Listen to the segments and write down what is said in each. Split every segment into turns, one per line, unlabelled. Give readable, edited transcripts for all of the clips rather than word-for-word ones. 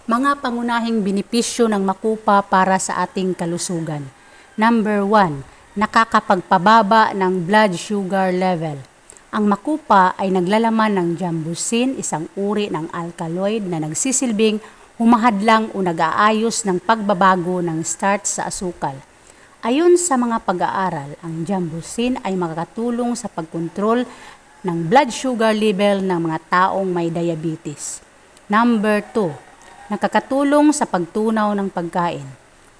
Mga pangunahing benepisyo ng makupa para sa ating kalusugan. Number 1, nakakapagpababa ng blood sugar level. Ang makupa ay naglalaman ng jambusin, isang uri ng alkaloid na nagsisilbing humahadlang o nag-aayos ng pagbabago ng starch sa asukal. Ayon sa mga pag-aaral, ang jambusin ay makakatulong sa pagkontrol ng blood sugar level ng mga taong may diabetes. Number 2, nakakatulong sa pagtunaw ng pagkain.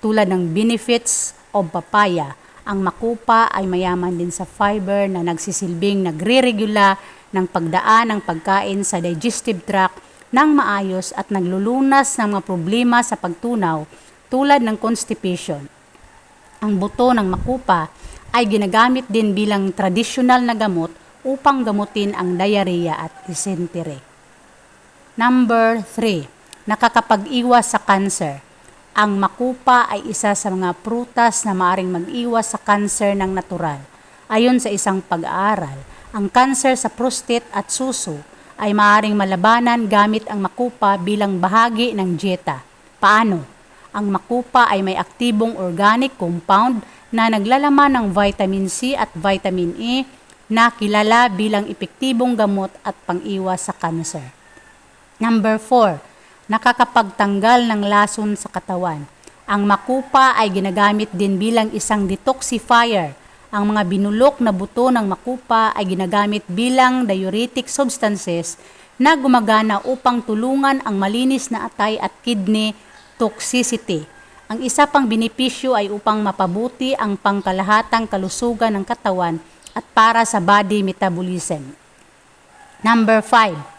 Tulad ng benefits of papaya, ang makupa ay mayaman din sa fiber na nagsisilbing nagre-regula ng pagdaan ng pagkain sa digestive tract ng maayos at naglulunas ng mga problema sa pagtunaw tulad ng constipation. Ang buto ng makupa ay ginagamit din bilang tradisyonal na gamot upang gamutin ang diarrhea at dysentery. Number 3, nakakapag-iwas sa cancer. Ang makupa ay isa sa mga prutas na maaring mag-iwas sa cancer ng natural. Ayon sa isang pag-aaral, ang cancer sa prostate at suso ay maaring malabanan gamit ang makupa bilang bahagi ng dieta. Paano? Ang makupa ay may aktibong organic compound na naglalaman ng vitamin C at vitamin E na kilala bilang epektibong gamot at pang-iwas sa cancer. Number 4, nakakapagtanggal ng lason sa katawan. Ang makupa ay ginagamit din bilang isang detoxifier. Ang mga binulok na buto ng makupa ay ginagamit bilang diuretic substances na gumagana upang tulungan ang malinis na atay at kidney toxicity. Ang isa pang benepisyo ay upang mapabuti ang pangkalahatang kalusugan ng katawan at para sa body metabolism. Number 5,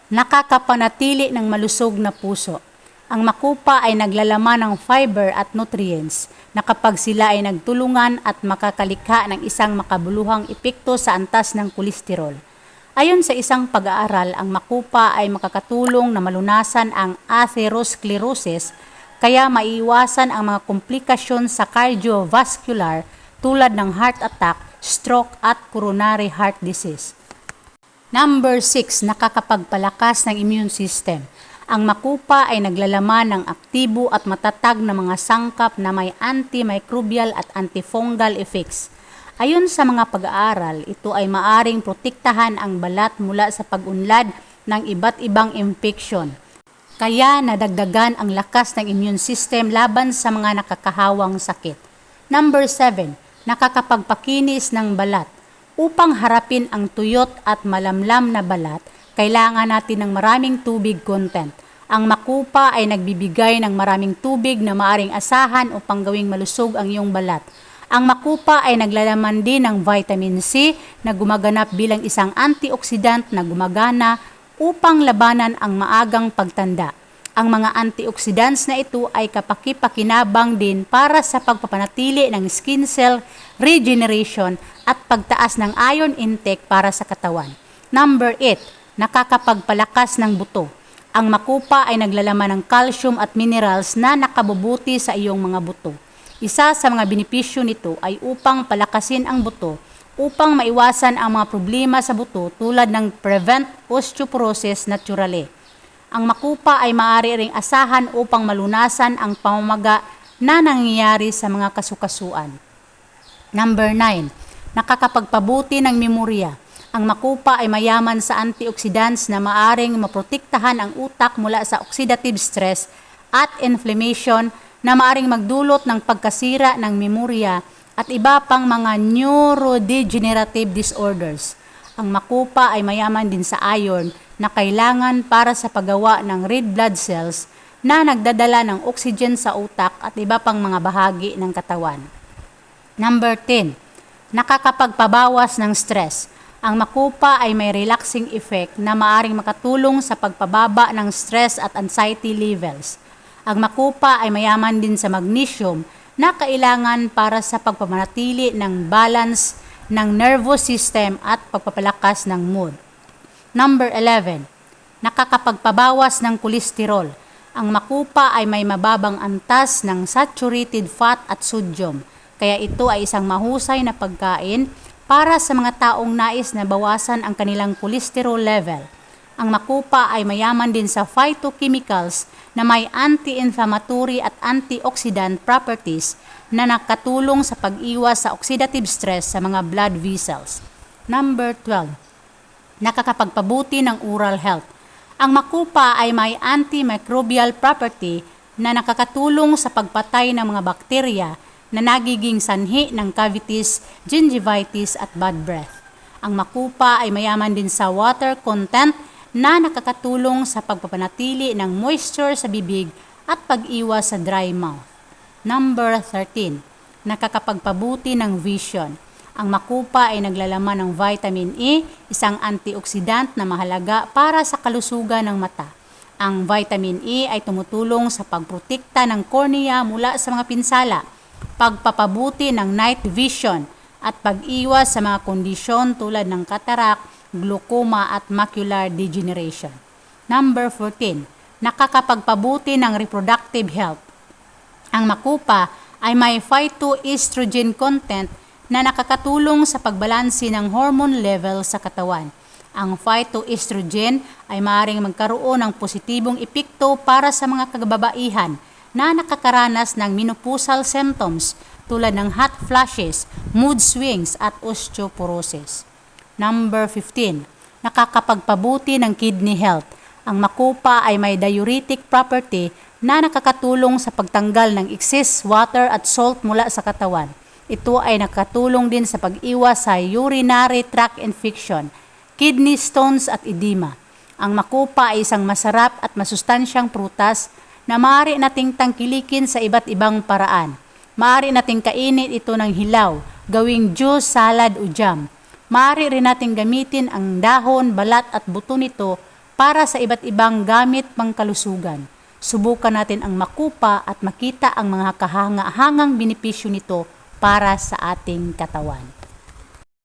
nakakapanatili ng malusog na puso. Ang makupa ay naglalaman ng fiber at nutrients na kapag sila ay nagtulungan at makakalikha ng isang makabuluhang epekto sa antas ng kolesterol. Ayon sa isang pag-aaral, ang makupa ay makakatulong na malunasan ang atherosclerosis kaya maiiwasan ang mga komplikasyon sa cardiovascular tulad ng heart attack, stroke at coronary heart disease. Number 6, nakakapagpalakas ng immune system. Ang makupa ay naglalaman ng aktibo at matatag na mga sangkap na may antimicrobial at antifungal effects. Ayon sa mga pag-aaral, ito ay maaring protektahan ang balat mula sa pag-unlad ng iba't ibang infeksyon. Kaya nadagdagan ang lakas ng immune system laban sa mga nakakahawang sakit. Number 7, nakakapagpakinis ng balat. Upang harapin ang tuyot at malamlam na balat, kailangan natin ng maraming tubig content. Ang makupa ay nagbibigay ng maraming tubig na maaring asahan upang gawing malusog ang iyong balat. Ang makupa ay naglalaman din ng vitamin C na gumaganap bilang isang antioxidant na gumagana upang labanan ang maagang pagtanda. Ang mga antioxidants na ito ay kapaki-pakinabang din para sa pagpapanatili ng skin cell regeneration at pagtaas ng iron intake para sa katawan. Number 8, nakakapagpalakas ng buto. Ang makupa ay naglalaman ng calcium at minerals na nakabubuti sa iyong mga buto. Isa sa mga benepisyo nito ay upang palakasin ang buto upang maiwasan ang mga problema sa buto tulad ng prevent osteoporosis naturally. Ang makupa ay maaari ring asahan upang malunasan ang pamamaga na nangyayari sa mga kasukasuan. Number 9, nakakapagpabuti ng memorya. Ang makupa ay mayaman sa antioxidants na maaring maprotektahan ang utak mula sa oxidative stress at inflammation na maaring magdulot ng pagkasira ng memorya at iba pang mga neurodegenerative disorders. Ang makupa ay mayaman din sa iron na kailangan para sa paggawa ng red blood cells na nagdadala ng oxygen sa utak at iba pang mga bahagi ng katawan. Number 10, nakakapagpabawas ng stress. Ang makupa ay may relaxing effect na maaring makatulong sa pagpababa ng stress at anxiety levels. Ang makupa ay mayaman din sa magnesium na kailangan para sa pagpapanatili ng balance ng nervous system at pagpapalakas ng mood. Number 11, nakakapagpabawas ng kolesterol. Ang makupa ay may mababang antas ng saturated fat at sodium, kaya ito ay isang mahusay na pagkain para sa mga taong nais na bawasan ang kanilang kolesterol level. Ang makupa ay mayaman din sa phytochemicals na may anti-inflammatory at antioxidant properties na nakatulong sa pag-iwas sa oxidative stress sa mga blood vessels. Number 12. Nakakapagpabuti ng oral health. Ang makupa ay may antimicrobial property na nakakatulong sa pagpatay ng mga bakterya na nagiging sanhi ng cavities, gingivitis at bad breath. Ang makupa ay mayaman din sa water content na nakakatulong sa pagpapanatili ng moisture sa bibig at pag-iwas sa dry mouth. Number 13. Nakakapagpabuti ng vision. Ang makupa ay naglalaman ng vitamin E, isang antioxidant na mahalaga para sa kalusugan ng mata. Ang vitamin E ay tumutulong sa pagprotekta ng cornea mula sa mga pinsala, pagpapabuti ng night vision, at pag-iwas sa mga kondisyon tulad ng cataract, glaucoma at macular degeneration. Number 14. Nakakapagpabuti ng reproductive health. Ang makupa ay may phytoestrogen content na nakakatulong sa pagbalanse ng hormone level sa katawan. Ang phytoestrogen ay maaaring magkaroon ng positibong epekto para sa mga kababaihan na nakakaranas ng menopausal symptoms tulad ng hot flashes, mood swings at osteoporosis. Number 15. Nakakapagpabuti ng kidney health. Ang makupa ay may diuretic property na nakakatulong sa pagtanggal ng excess water at salt mula sa katawan. Ito ay nakatulong din sa pag-iwas sa urinary tract infection, kidney stones at edema. Ang makupa ay isang masarap at masustansyang prutas na maaari nating tangkilikin sa iba't ibang paraan. Maaari nating kainin ito ng hilaw, gawing juice, salad o jam. Maaari rin nating gamitin ang dahon, balat at buto nito para sa iba't ibang gamit pangkalusugan. Subukan natin ang makupa at makita ang mga kahanga-hangang benepisyo nito para sa ating katawan.